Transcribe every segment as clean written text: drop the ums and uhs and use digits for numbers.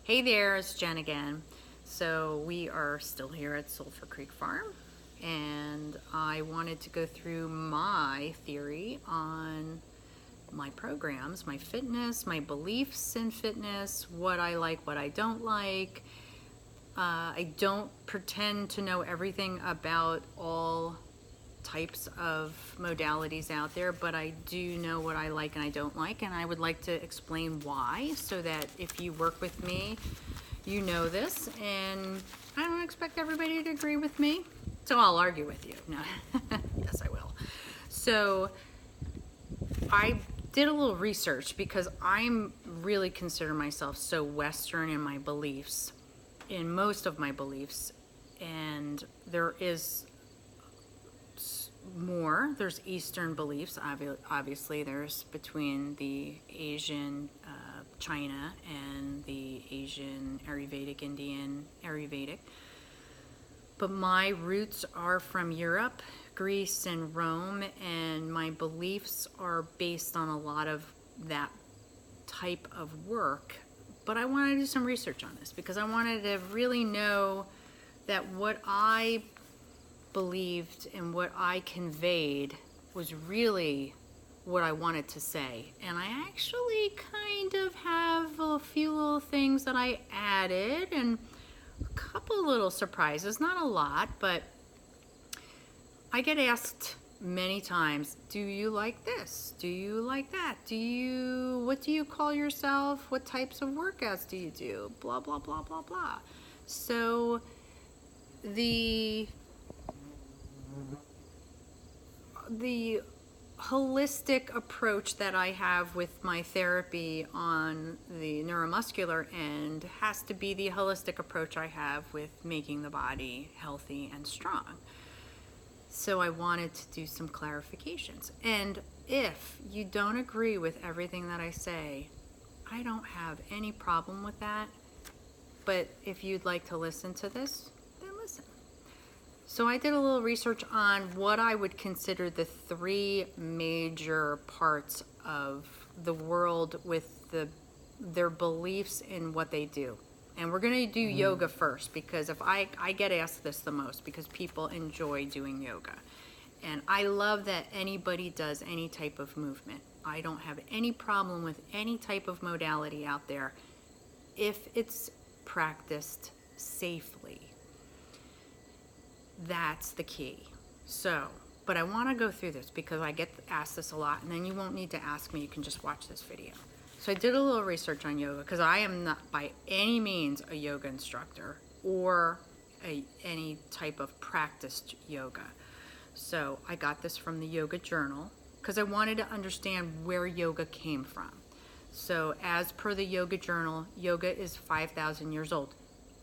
Hey there, it's Jen again. So we are still here at Sulphur Creek Farm, and I wanted to go through my theory on my programs, my fitness, my beliefs in fitness, what I like, what I don't like. I don't pretend to know everything about all types of modalities out there, but I do know what I like and I don't like, and I would like to explain why, so that if you work with me, you know this, and I don't expect everybody to agree with me, so I'll argue with you. No, yes, I will. So I did a little research because I'm really consider myself so Western in my beliefs, in most of my beliefs, and there is more. There's Eastern beliefs, obviously. There's between the Asian, China, and the Asian Ayurvedic, Indian Ayurvedic. But my roots are from Europe, Greece, and Rome, and my beliefs are based on a lot of that type of work. But I wanted to do some research on this because I wanted to really know that what I believed and what I conveyed was really what I wanted to say. And I actually kind of have a few little things that I added and a couple little surprises, not a lot, but I get asked many times, do you like this? Do you like that? What do you call yourself? What types of workouts do you do? Blah, blah, blah, blah, blah. So the holistic approach that I have with my therapy on the neuromuscular end has to be the holistic approach I have with making the body healthy and strong. So I wanted to do some clarifications. And if you don't agree with everything that I say, I don't have any problem with that. But if you'd like to listen to this, then listen. So I did a little research on what I would consider the three major parts of the world with their beliefs in what they do. And we're going to do yoga first, because if I get asked this the most because people enjoy doing yoga. And I love that anybody does any type of movement. I don't have any problem with any type of modality out there if it's practiced safely. That's the key. So, but I want to go through this because I get asked this a lot, and then you won't need to ask me. You can just watch this video. So I did a little research on yoga because I am not by any means a yoga instructor or any type of practiced yoga. So I got this from the Yoga Journal because I wanted to understand where yoga came from. So as per the Yoga Journal, yoga is 5,000 years old.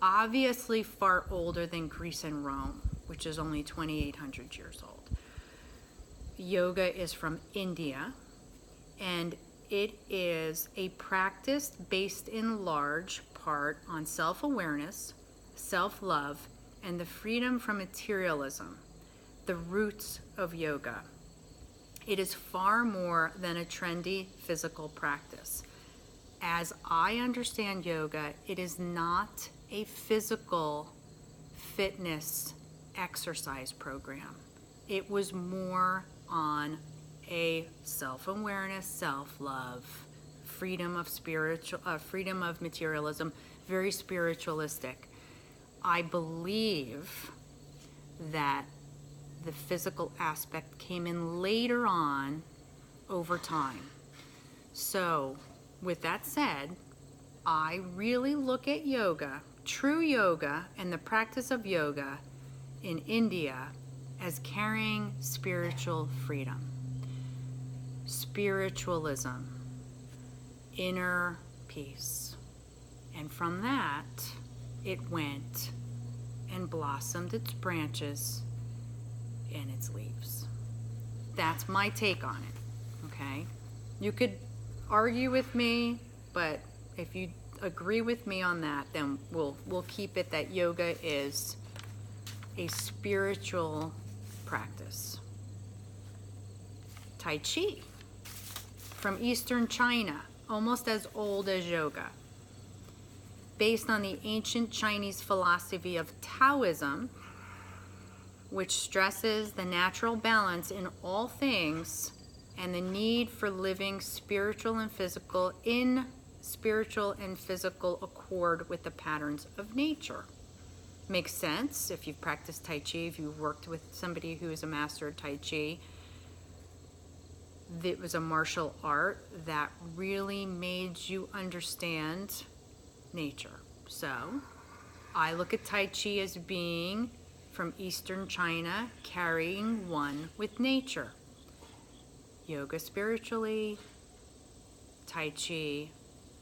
Obviously far older than Greece and Rome, which is only 2,800 years old. Yoga is from India, and it is a practice based in large part on self-awareness, self-love, and the freedom from materialism, the roots of yoga. It is far more than a trendy physical practice. As I understand yoga, it is not a physical fitness exercise program. It was more on a self-awareness, self-love, freedom of materialism, very spiritualistic. I believe that the physical aspect came in later on over time. So, with that said, I really look at yoga, true yoga, and the practice of yoga in India as carrying spiritual freedom, spiritualism, inner peace. And from that, it went and blossomed its branches and its leaves. That's my take on it, okay? You could argue with me, but if you agree with me on that, then we'll keep it that yoga is a spiritual practice. Tai Chi, from Eastern China, almost as old as yoga. based on the ancient Chinese philosophy of Taoism, which stresses the natural balance in all things and the need for living spiritual and physical accord with the patterns of nature. Makes sense if you've practiced Tai Chi, if you've worked with somebody who is a master of Tai Chi. It was a martial art that really made you understand nature. So I look at Tai Chi as being from Eastern China, carrying one with nature. Yoga spiritually, Tai Chi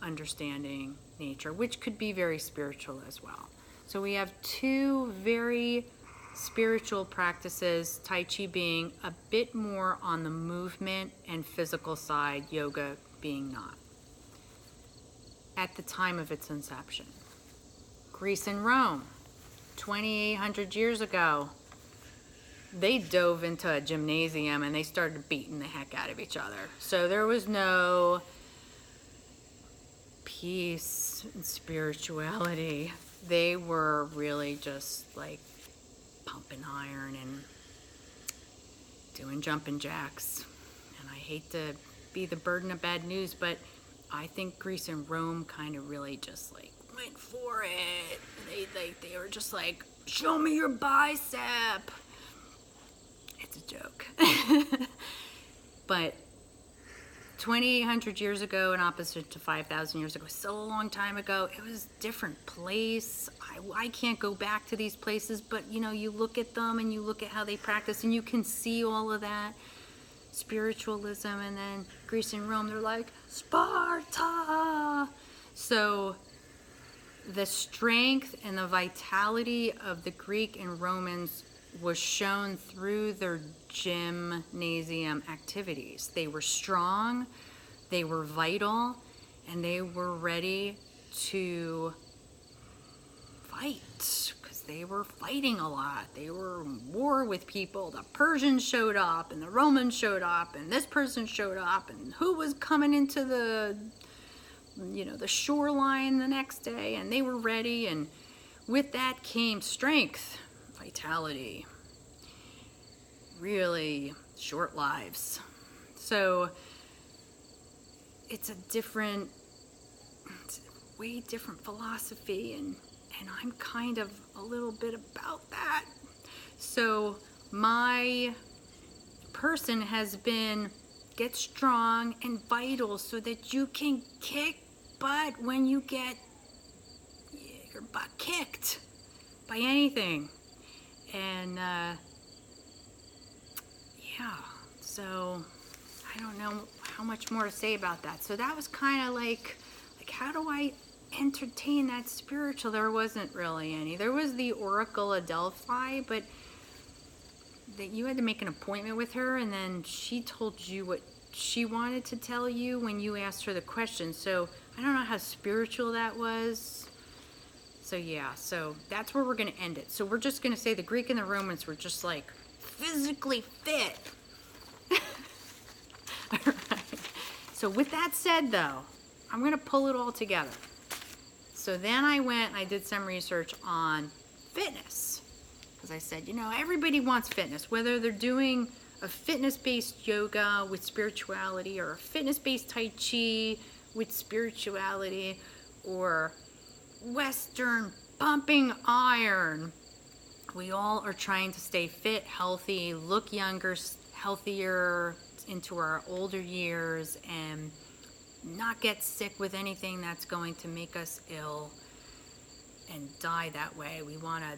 understanding nature, which could be very spiritual as well. So we have two very spiritual practices, Tai Chi being a bit more on the movement and physical side, yoga being not. At the time of its inception. Greece and Rome, 2,800 years ago, they dove into a gymnasium and they started beating the heck out of each other. So there was no peace and spirituality. They were really just like pumping iron and doing jumping jacks. And I hate to be the burden of bad news, but I think Greece and Rome kind of really just like went for it. They were just like, show me your bicep. It's a joke. But 2,800 years ago in opposite to 5,000 years ago, still a long time ago, it was a different place. I can't go back to these places, but you know, you look at them and you look at how they practice and you can see all of that spiritualism. And then Greece and Rome, they're like, Sparta! So the strength and the vitality of the Greek and Romans was shown through their gymnasium activities. They were strong, they were vital, and they were ready to fight because they were fighting a lot. They were in war with people. The Persians showed up and the Romans showed up and this person showed up and who was coming into the shoreline the next day, and they were ready, and with that came strength, vitality, really short lives. So it's a way different philosophy, and I'm kind of a little bit about that. So my person has been get strong and vital so that you can kick butt when you get your butt kicked by anything. And so I don't know how much more to say about that. So that was kind of like how do I entertain that spiritual? There wasn't really any. There was the Oracle of Delphi, but that you had to make an appointment with her, and then she told you what she wanted to tell you when you asked her the question. So I don't know how spiritual that was. So yeah, so that's where we're going to end it. So we're just going to say the Greek and the Romans were just like physically fit. All right. So with that said, though, I'm going to pull it all together. So then I went and I did some research on fitness. Because I said, everybody wants fitness, whether they're doing a fitness-based yoga with spirituality or a fitness-based Tai Chi with spirituality or Western pumping iron. We all are trying to stay fit, healthy, look younger, healthier into our older years, and not get sick with anything that's going to make us ill and die that way. We want to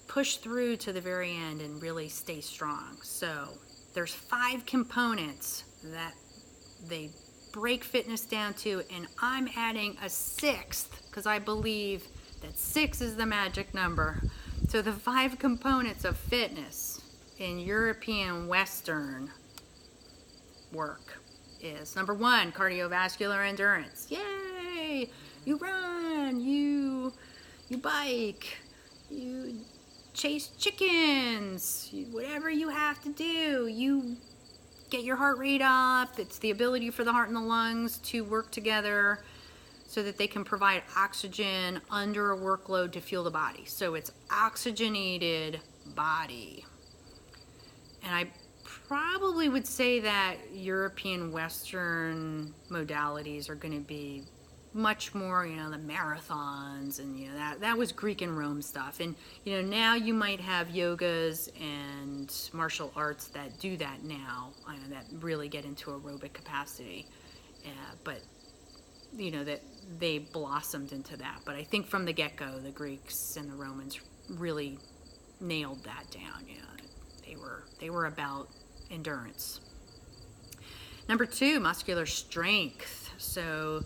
push through to the very end and really stay strong. So there's 5 components that they break fitness down to, and I'm adding a 6th because I believe that 6 is the magic number. So the 5 components of fitness in European Western work is number 1, cardiovascular endurance. Yay! You run, you bike, you chase chickens, whatever you have to do, you get your heart rate up. It's the ability for the heart and the lungs to work together so that they can provide oxygen under a workload to fuel the body. So it's oxygenated body. And I probably would say that European Western modalities are going to be much more, the marathons and, that was Greek and Rome stuff. And, now you might have yogas and martial arts that do that now, that really get into aerobic capacity. But, that they blossomed into that. But I think from the get-go, the Greeks and the Romans really nailed that down. They were about endurance. Number 2, muscular strength. So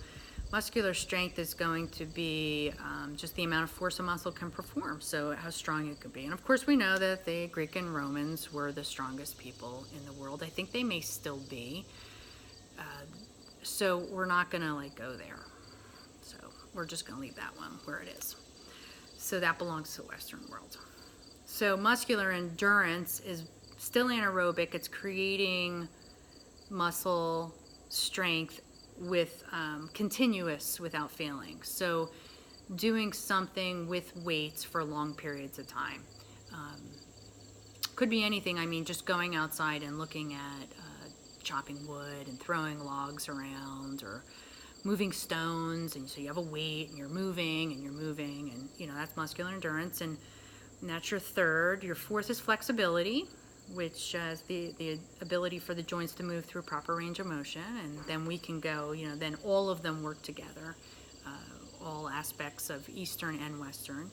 muscular strength is going to be just the amount of force a muscle can perform, so how strong it could be. And of course we know that the Greek and Romans were the strongest people in the world. I think they may still be. So we're not going to go there. So we're just going to leave that one where it is. So that belongs to the Western world. So muscular endurance is still anaerobic. It's creating muscle strength with continuous without failing. So doing something with weights for long periods of time. Could be anything. I mean, just going outside and looking at chopping wood and throwing logs around, or moving stones, and so you have a weight and you're moving and that's muscular endurance, and that's your 3rd. Your 4th is flexibility, which is the ability for the joints to move through proper range of motion. And then we can go, then all of them work together, all aspects of Eastern and Western.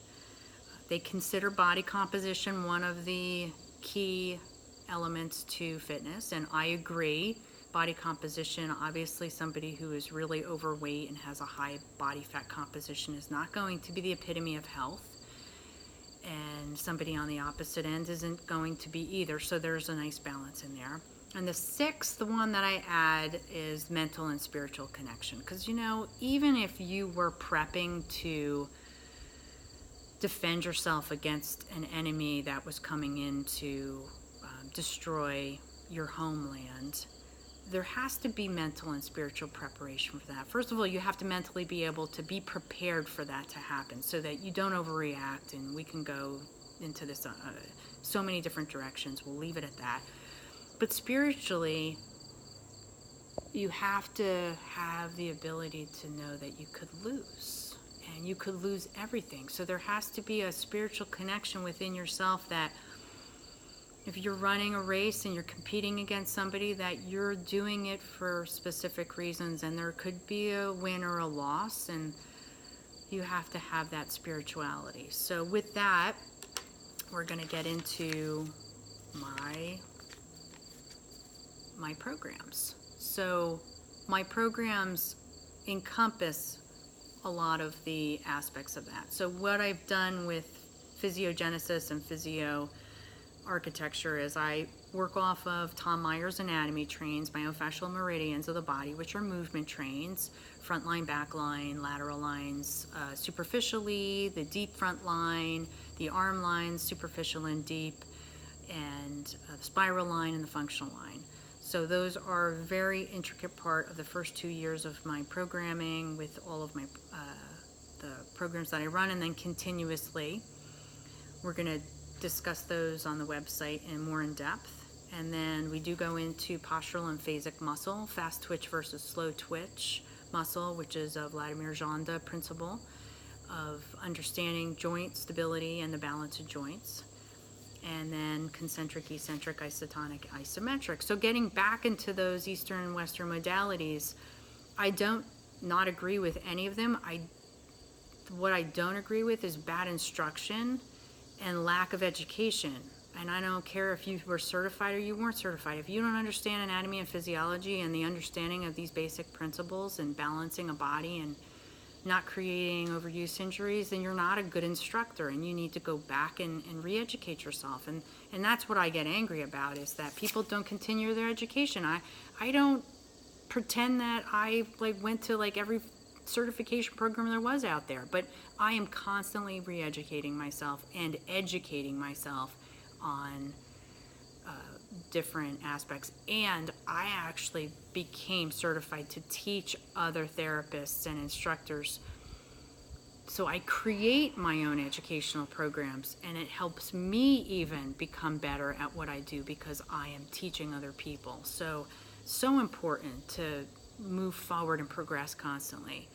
They consider body composition one of the key elements to fitness, and I agree. Body composition, obviously somebody who is really overweight and has a high body fat composition is not going to be the epitome of health, and somebody on the opposite end isn't going to be either. So there's a nice balance in there. And the 6th, the one that I add, is mental and spiritual connection. Because even if you were prepping to defend yourself against an enemy that was coming in to destroy your homeland, there has to be mental and spiritual preparation for that. First of all, you have to mentally be able to be prepared for that to happen, so that you don't overreact. And we can go into this so many different directions. We'll leave it at that. But spiritually, you have to have the ability to know that you could lose, and you could lose everything. So there has to be a spiritual connection within yourself, that if you're running a race and you're competing against somebody, that you're doing it for specific reasons, and there could be a win or a loss, and you have to have that spirituality. So with that, we're going to get into my programs. So my programs encompass a lot of the aspects of that. So what I've done with physiogenesis and physio architecture is I work off of Tom Myers anatomy trains, myofascial meridians of the body, which are movement trains, front line, back line, lateral lines, superficially, the deep front line, the arm lines, superficial and deep, and the spiral line and the functional line. So those are a very intricate part of the first 2 years of my programming, with all of my the programs that I run, and then continuously. We're going to discuss those on the website in more in depth. And then we do go into postural and phasic muscle, fast twitch versus slow twitch muscle, which is a Vladimir Janda principle of understanding joint stability and the balance of joints. And then concentric, eccentric, isotonic, isometric. So getting back into those Eastern and Western modalities, I don't not agree with any of them. What I don't agree with is bad instruction and lack of education. And I don't care if you were certified or you weren't certified. If you don't understand anatomy and physiology and the understanding of these basic principles and balancing a body and not creating overuse injuries, then you're not a good instructor, and you need to go back and re-educate yourself. And that's what I get angry about, is that people don't continue their education. I don't pretend that I went to every certification program there was out there, but I am constantly re-educating myself and educating myself on different aspects. And I actually became certified to teach other therapists and instructors. So I create my own educational programs, and it helps me even become better at what I do because I am teaching other people. So important to move forward and progress constantly.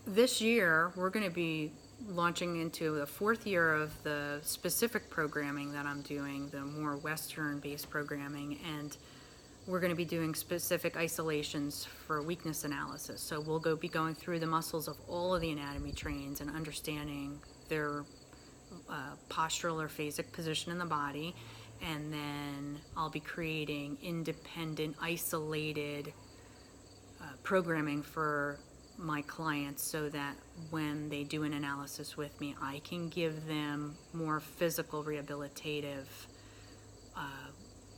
This year, we're going to be launching into the 4th year of the specific programming that I'm doing, the more Western-based programming, and we're going to be doing specific isolations for weakness analysis. So we'll be going through the muscles of all of the anatomy trains and understanding their postural or phasic position in the body, and then I'll be creating independent, isolated programming for my clients so that when they do an analysis with me, I can give them more physical rehabilitative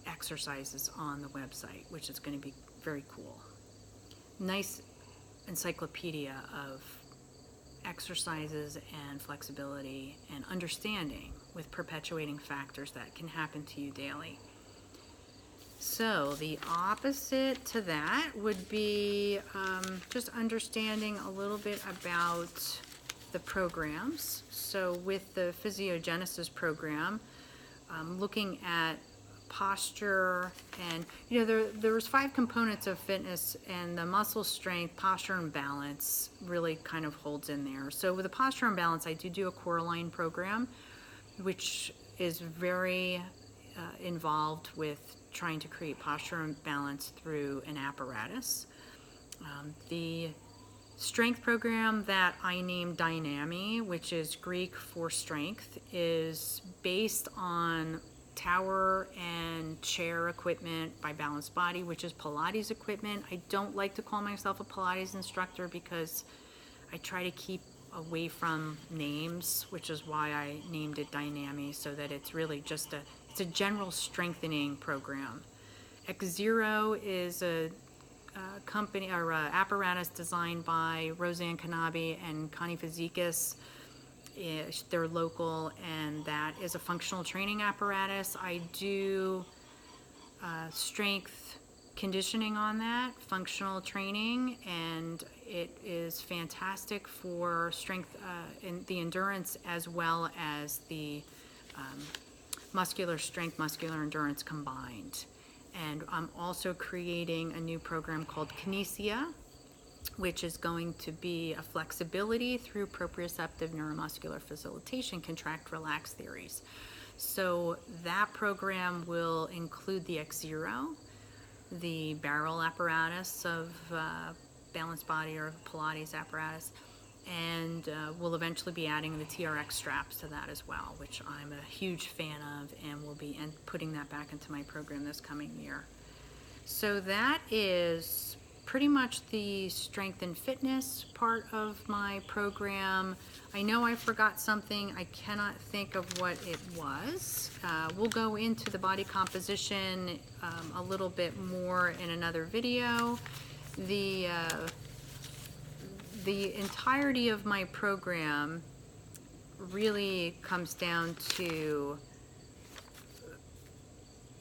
exercises on the website, which is going to be very cool. Nice encyclopedia of exercises and flexibility and understanding with perpetuating factors that can happen to you daily. So the opposite to that would be just understanding a little bit about the programs. So with the Physiogenesis program, looking at posture, and there was 5 components of fitness, and the muscle strength, posture, and balance really kind of holds in there. So with the posture and balance, I do a Coraline program, which is very involved with trying to create posture and balance through an apparatus. The strength program that I named Dynami, which is Greek for strength, is based on tower and chair equipment by Balanced Body, which is Pilates equipment. I don't like to call myself a Pilates instructor because I try to keep away from names, which is why I named it Dynami, so that it's really just it's a general strengthening program. X0 is a company or apparatus designed by Roseanne Kanabi and Connie Fazikis. They're local, and that is a functional training apparatus. I do strength conditioning on that, functional training, and it is fantastic for strength in the endurance as well as the muscular strength, muscular endurance combined. And I'm also creating a new program called Kinesia, which is going to be a flexibility through proprioceptive neuromuscular facilitation, contract, relax theories. So that program will include the X0, the barrel apparatus of Balanced Body or Pilates apparatus, and we'll eventually be adding the TRX straps to that as well, which I'm a huge fan of, and will be putting that back into my program this coming year. So that is pretty much the strength and fitness part of my program. I know I forgot something. I cannot think of what it was. We'll go into the body composition a little bit more in another video. The entirety of my program really comes down to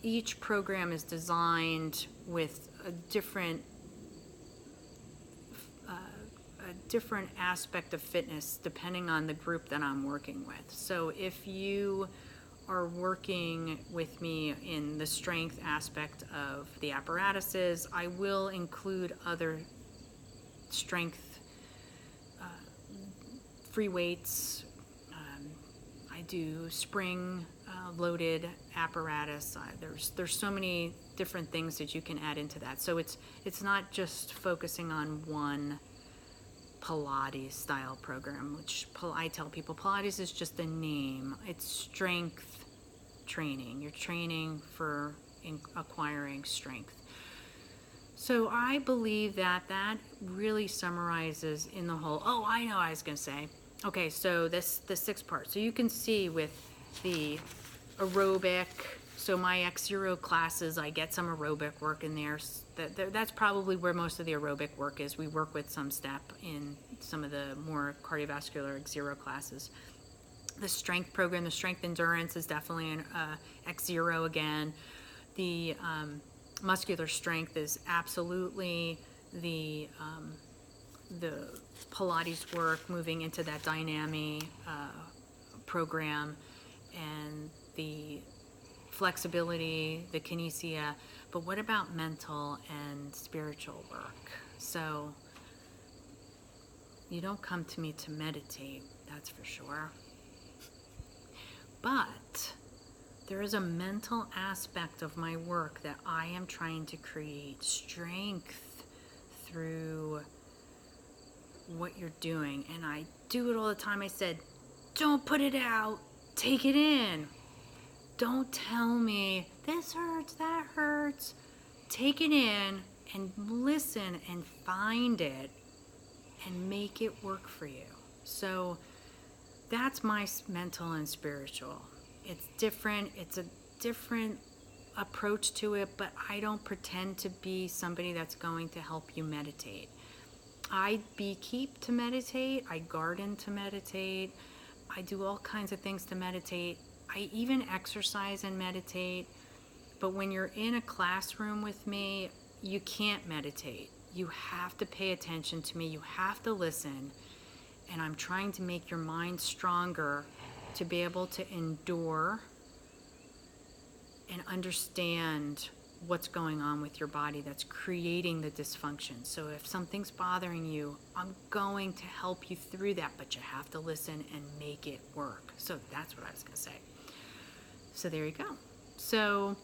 each program is designed with a different aspect of fitness depending on the group that I'm working with. So if you are working with me in the strength aspect of the apparatuses, I will include other strength free weights. I do spring loaded apparatus. There's so many different things that you can add into that. So it's not just focusing on one Pilates style program, which I tell people Pilates is just a name. It's strength training. You're training for acquiring strength. So I believe that really summarizes in the whole. Oh, I know what I was going to say. Okay, so the 6 parts. So you can see with the aerobic, so my X0 classes, I get some aerobic work in there. That's probably where most of the aerobic work is. We work with some step in some of the more cardiovascular X0 classes. The strength program, the strength endurance is definitely an X0 again. The muscular strength is absolutely the Pilates work, moving into that dynamic program, and the flexibility, the kinesia. But what about mental and spiritual work? So you don't come to me to meditate, that's for sure. But there is a mental aspect of my work that I am trying to create strength through what you're doing. And I do it all the time. I said, don't put it out, take it in. Don't tell me this hurts, that hurts. Take it in and listen and find it and make it work for you. So that's my mental and spiritual. It's different. It's a different approach to it, but I don't pretend to be somebody that's going to help you meditate. I beekeep to meditate. I garden to meditate. I do all kinds of things to meditate. I even exercise and meditate. But when you're in a classroom with me, you can't meditate. You have to pay attention to me. You have to listen. And I'm trying to make your mind stronger to be able to endure and understand what's going on with your body that's creating the dysfunction. So if something's bothering you, I'm going to help you through that, but you have to listen and make it work. So that's what I was going to say. So there you go. So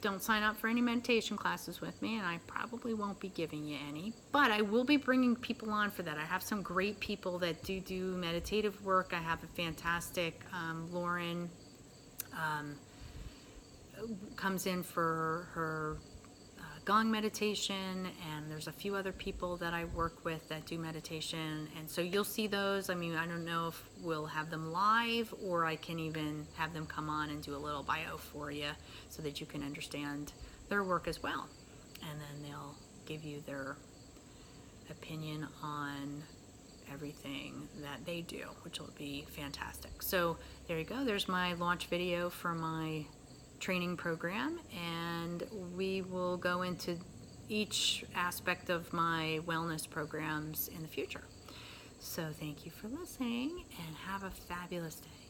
don't sign up for any meditation classes with me, and I probably won't be giving you any, but I will be bringing people on for that. I have some great people that do meditative work. I have a fantastic Lauren comes in for her gong meditation, and there's a few other people that I work with that do meditation, and so you'll see those. I mean, I don't know if we'll have them live, or I can even have them come on and do a little bio for you so that you can understand their work as well, and then they'll give you their opinion on everything that they do, which will be fantastic. So there you go. There's my launch video for my training program, and we will go into each aspect of my wellness programs in the future. So thank you for listening, and have a fabulous day.